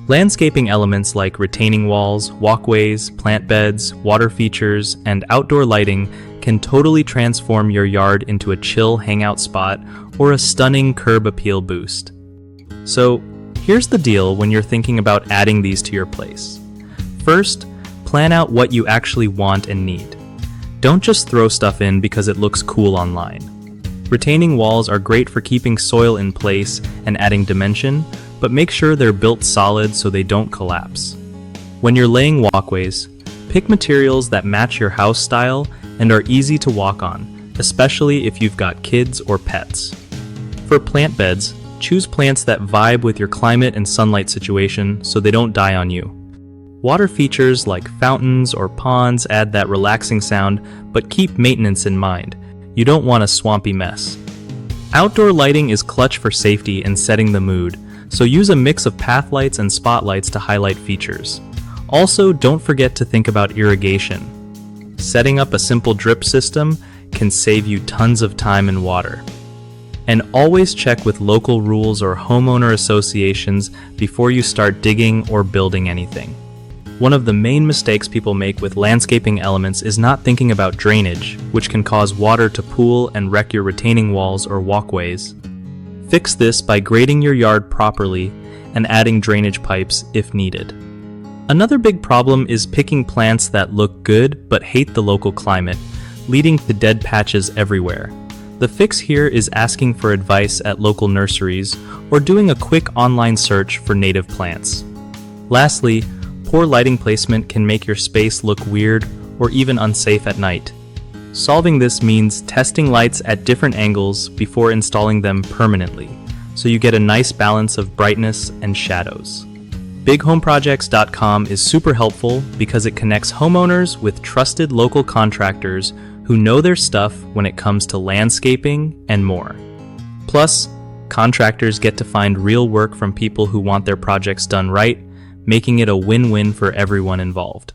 Landscaping elements like retaining walls, walkways, plant beds, water features, and outdoor lighting can totally transform your yard into a chill hangout spot or a stunning curb appeal boost. So, here's the deal when you're thinking about adding these to your place. First, plan out what you actually want and need. Don't just throw stuff in because it looks cool online. Retaining walls are great for keeping soil in place and adding dimension, but make sure they're built solid so they don't collapse. When you're laying walkways, pick materials that match your house style and are easy to walk on, especially if you've got kids or pets. For plant beds, choose plants that vibe with your climate and sunlight situation so they don't die on you. Water features like fountains or ponds add that relaxing sound, but keep maintenance in mind. You don't want a swampy mess. Outdoor lighting is clutch for safety and setting the mood, so use a mix of path lights and spotlights to highlight features. Also, don't forget to think about irrigation. Setting up a simple drip system can save you tons of time and water. And always check with local rules or homeowner associations before you start digging or building anything. One of the main mistakes people make with landscaping elements is not thinking about drainage, which can cause water to pool and wreck your retaining walls or walkways. Fix this by grading your yard properly and adding drainage pipes if needed. Another big problem is picking plants that look good but hate the local climate, leading to dead patches everywhere. The fix here is asking for advice at local nurseries or doing a quick online search for native plants. Lastly, poor lighting placement can make your space look weird or even unsafe at night. Solving this means testing lights at different angles before installing them permanently, so you get a nice balance of brightness and shadows. BigHomeProjects.com is super helpful because it connects homeowners with trusted local contractors who know their stuff when it comes to landscaping and more. Plus, contractors get to find real work from people who want their projects done right, making it a win-win for everyone involved.